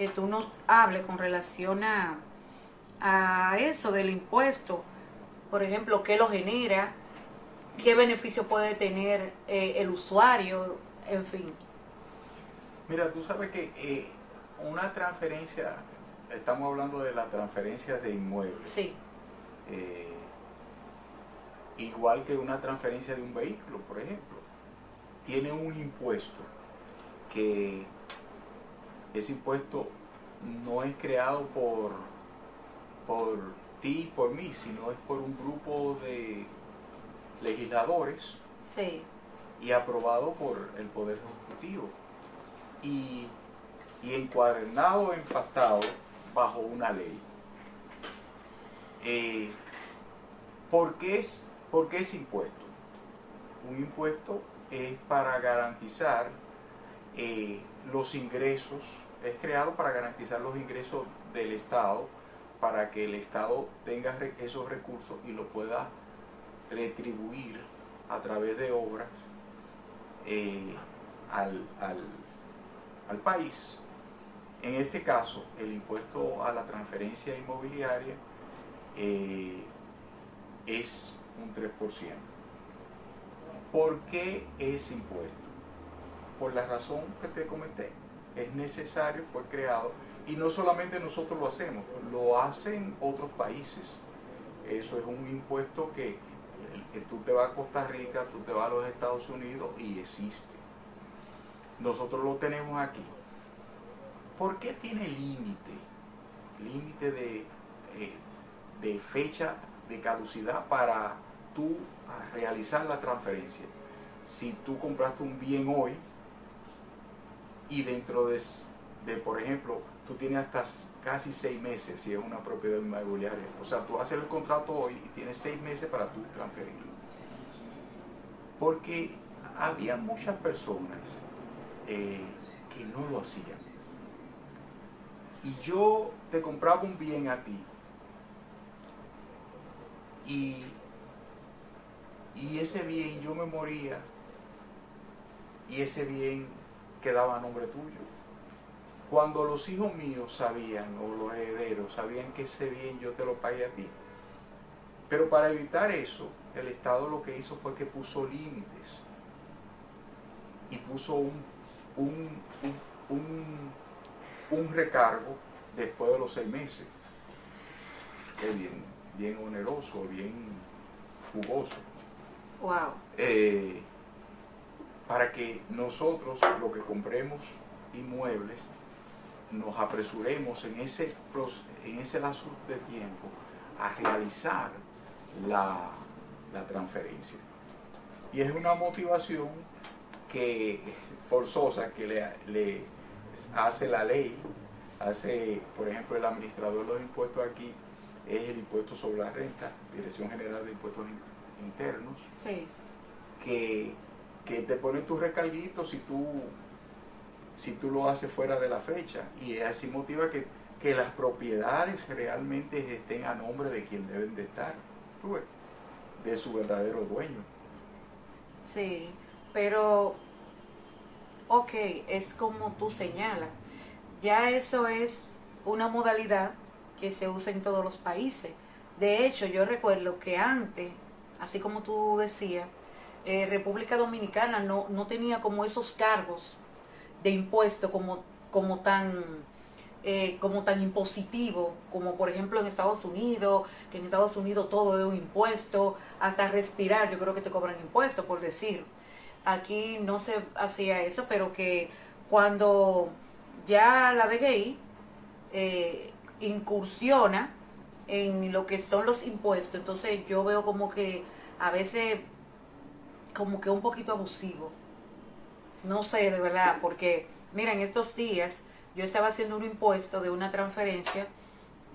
que tú nos hables con relación a eso del impuesto. Por ejemplo, qué lo genera, qué beneficio puede tener el usuario, en fin. Mira, tú sabes que una transferencia, estamos hablando de la transferencia de inmuebles, Sí, eh, igual que una transferencia de un vehículo, por ejemplo, tiene un impuesto que ese impuesto no es creado por ti y por mí, sino es por un grupo de legisladores sí, y aprobado por el Poder Ejecutivo y, y encuadernado, empastado bajo una ley. Eh, por qué es impuesto? Un impuesto es para garantizar los ingresos, es creado para garantizar los ingresos del Estado, para que el Estado tenga esos recursos y lo pueda retribuir a través de obras eh, al, al, al país. En este caso, el impuesto a la transferencia inmobiliaria eh, es un 3%. ¿Por qué es impuesto? Por la razón que te comenté. Es necesario, fue creado, y no solamente nosotros lo hacemos, lo hacen otros países. Eso es un impuesto que tú te vas a Costa Rica, tú te vas a los Estados Unidos y existe. Nosotros lo tenemos aquí. ¿Por qué tiene límite? Límite de fecha de caducidad para tú realizar la transferencia. Si tú compraste un bien hoy y dentro por ejemplo, tú tienes hasta casi 6 meses si es una propiedad inmobiliaria. O sea, tú haces el contrato hoy y tienes 6 meses para tú transferirlo. Porque había muchas personas que no lo hacían. Y yo te compraba un bien a ti y, y ese bien yo me moría y ese bien quedaba a nombre tuyo. Cuando los hijos míos sabían, o los herederos sabían que ese bien yo te lo pagué a ti. Pero para evitar eso, el Estado lo que hizo fue que puso límites y puso un, un recargo después de los 6 meses. Es bien oneroso, bien jugoso. wow. Para que nosotros, lo que compremos inmuebles, nos apresuremos en ese lapso de tiempo a realizar la transferencia. Y es una motivación forzosa que le hace la ley, por ejemplo, el administrador de los impuestos aquí es el impuesto sobre la renta, Dirección General de Impuestos Internos, Sí. que, que te pone tus recarguitos si tú lo haces fuera de la fecha, y así motiva que las propiedades realmente estén a nombre de quien deben de estar, de su verdadero dueño. Sí, pero, ok, es como tú señalas. Ya eso es una modalidad que se usa en todos los países. De hecho, yo recuerdo que antes, así como tú decías, República Dominicana no tenía como esos cargos de impuesto como tan impositivo como por ejemplo en Estados Unidos, que en Estados Unidos todo es un impuesto, hasta respirar yo creo que te cobran impuestos por decir. Aquí no se hacía eso, pero que cuando ya la DGI incursiona en lo que son los impuestos, entonces yo veo como que a veces como que un poquito abusivo. No sé, de verdad, porque mira, en estos días yo estaba haciendo un impuesto de una transferencia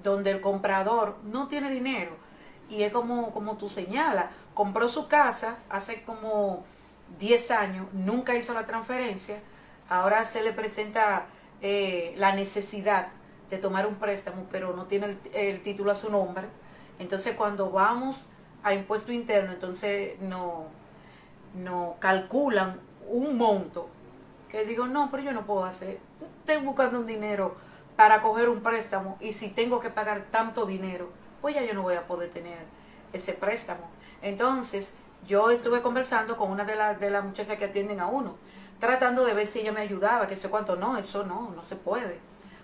donde el comprador no tiene dinero y es como tú señalas, compró su casa hace como 10 años, nunca hizo la transferencia, ahora se le presenta la necesidad de tomar un préstamo, pero no tiene el título a su nombre. Entonces cuando vamos a impuesto interno, entonces no calculan un monto que digo, no, pero yo no puedo hacer, estoy buscando un dinero para coger un préstamo, y si tengo que pagar tanto dinero, pues ya yo no voy a poder tener ese préstamo. Entonces, yo estuve conversando con una de las muchachas que atienden a uno, tratando de ver si ella me ayudaba, que sé cuánto. No, eso no se puede.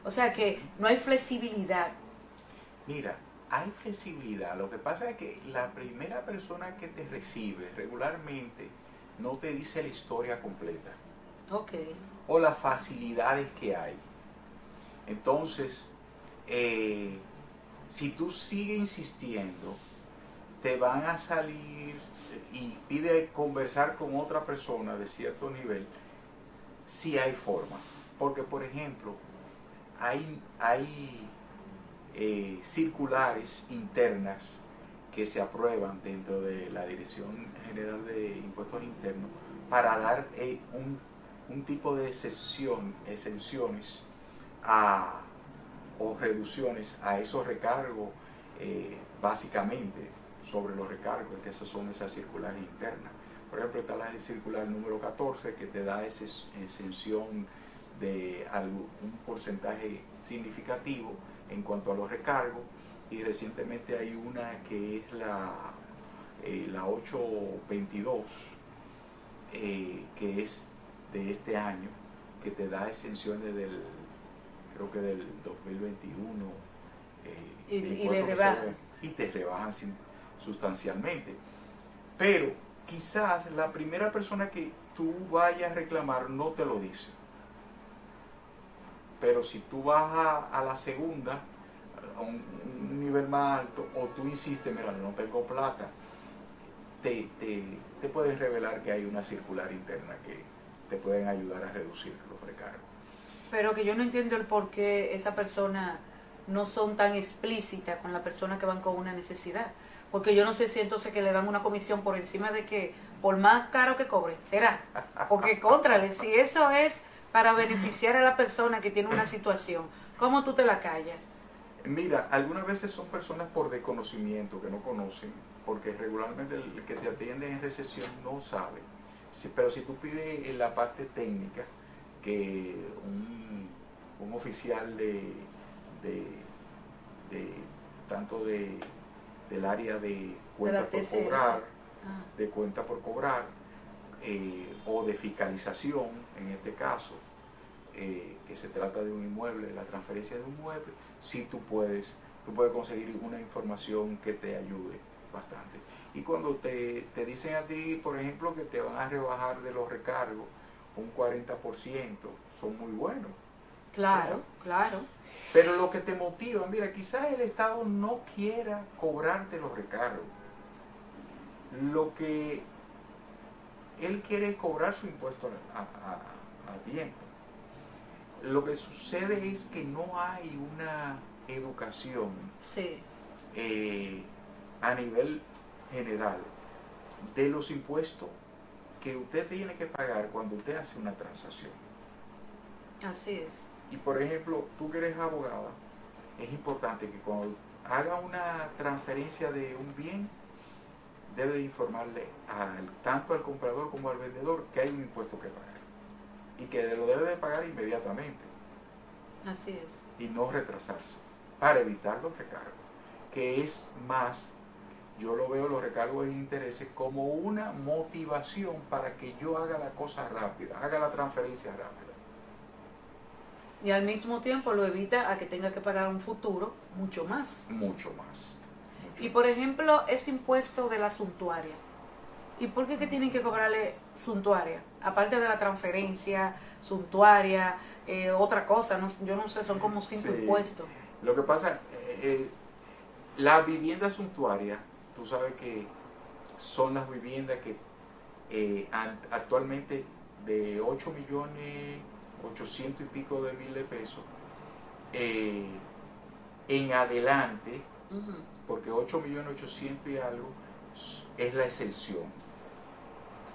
O sea que no hay flexibilidad. Mira, hay flexibilidad. Lo que pasa es que la primera persona que te recibe regularmente no te dice la historia completa Ok. o las facilidades que hay. Entonces, si tú sigues insistiendo, te van a salir y pide conversar con otra persona de cierto nivel, si hay forma. Porque, por ejemplo, hay circulares internas que se aprueban dentro de la Dirección General de Impuestos Internos para dar un tipo de exenciones o reducciones a esos recargos, básicamente sobre los recargos, que esas son esas circulares internas. Por ejemplo, está la circular número 14 que te da esa exención de un porcentaje significativo en cuanto a los recargos, y recientemente hay una que es la 822, que es de este año, que te da exenciones creo que del 2021, Y le rebajan. y te rebajan sustancialmente. Pero quizás la primera persona que tú vayas a reclamar no te lo dice. Pero si tú vas a la segunda, a un nivel más alto, o tú insistes, mira, no tengo plata, te pueden revelar que hay una circular interna que te pueden ayudar a reducir los recargos. Pero que yo no entiendo el por qué esa persona no son tan explícitas con la persona que van con una necesidad. Porque yo no sé si entonces que le dan una comisión por encima de que, por más caro que cobre, será. Porque contrale, si eso es para beneficiar a la persona que tiene una situación, ¿cómo tú te la callas? Mira, algunas veces son personas por desconocimiento, que no conocen, porque regularmente el que te atiende en recesión no sabe. Pero si tú pides en la parte técnica, que un oficial tanto del área de cuenta por cobrar, de cuenta por cobrar, o de fiscalización, en este caso, que se trata de un inmueble, la transferencia de un inmueble, sí tú puedes conseguir una información que te ayude bastante. Y cuando te dicen a ti, por ejemplo, que te van a rebajar de los recargos un 40%, son muy buenos. Claro, ¿verdad? claro. Pero lo que te motiva, mira, quizás el Estado no quiera cobrarte los recargos. Lo que él quiere es cobrar su impuesto a tiempo. Lo que sucede es que no hay una educación, Sí. A nivel general de los impuestos que usted tiene que pagar cuando usted hace una transacción. Así es. Y por ejemplo, tú que eres abogada, es importante que cuando haga una transferencia de un bien, debe informarle tanto al comprador como al vendedor que hay un impuesto que pagar y que lo debe de pagar inmediatamente. Así es. Y no retrasarse para evitar los recargos, que es más, yo lo veo los recargos de intereses como una motivación para que yo haga la cosa rápida, haga la transferencia rápida. Y al mismo tiempo lo evita a que tenga que pagar un futuro mucho más. Mucho más. Y por ejemplo, ese impuesto de la suntuaria. ¿Y por qué que tienen que cobrarle suntuaria? Aparte de la transferencia, suntuaria, otra cosa, no, yo no sé, son como 5 impuestos. Lo que pasa, la vivienda suntuaria, tú sabes que son las viviendas que actualmente de 8.800.000 y pico de mil de pesos en adelante, porque 8.800.000 y algo es la exención.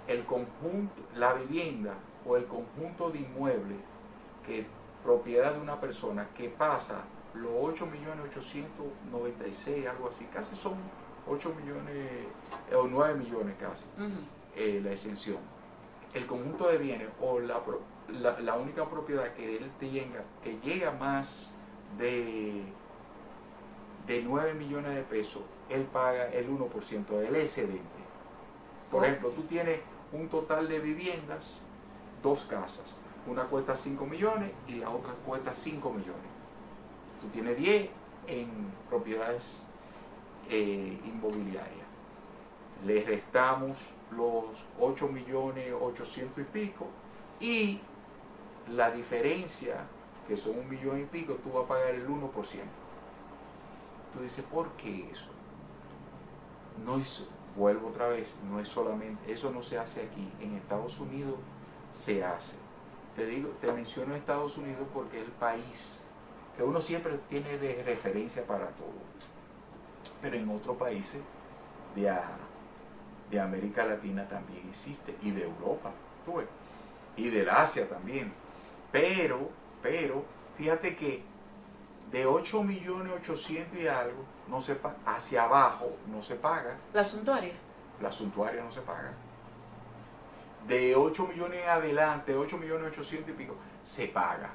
El conjunto, la vivienda o el conjunto de inmuebles que propiedad de una persona que pasa los 8.896.000, algo así, casi son 8 millones o 9 millones casi, la exención. El conjunto de bienes o la única propiedad que él tenga que llega más de, de 9 millones de pesos, él paga el 1% del excedente. Por ejemplo, tú tienes un total de viviendas, dos casas. Una cuesta 5 millones y la otra cuesta 5 millones. Tú tienes 10 en propiedades inmobiliarias. Le restamos los 8 millones 800 y pico y la diferencia, que son 1 millón y pico, tú vas a pagar el 1%. Tú dices, ¿por qué eso? No es, vuelvo otra vez, no es solamente, eso no se hace aquí. En Estados Unidos se hace. Te menciono Estados Unidos porque es el país que uno siempre tiene de referencia para todo. Pero en otros países de América Latina también existe, y de Europa, tú ves, y del Asia también. Pero, fíjate que de 8 millones 800 y algo, no se paga, hacia abajo no se paga. ¿La suntuaria? La suntuaria no se paga. De 8 millones en adelante, 8 millones 800 y pico, se paga.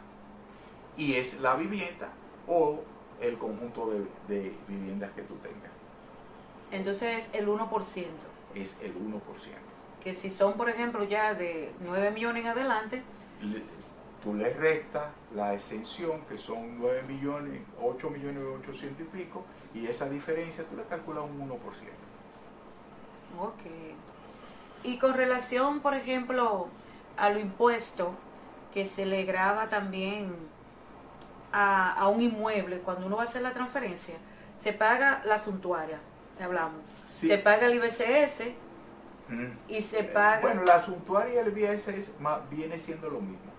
Y es la vivienda o el conjunto de viviendas que tú tengas. Entonces el 1%. Es el 1%. Que si son, por ejemplo, ya de 9 millones en adelante, tú le restas la exención, que son 9 millones, 8 millones 800 y pico, y esa diferencia tú le calculas un 1%. Ok. Y con relación, por ejemplo, a lo impuesto que se le grava también a un inmueble, cuando uno va a hacer la transferencia, se paga la suntuaria, hablamos. Sí. Se paga el IBCS y se paga... Bueno, la suntuaria y el IBCS viene siendo lo mismo.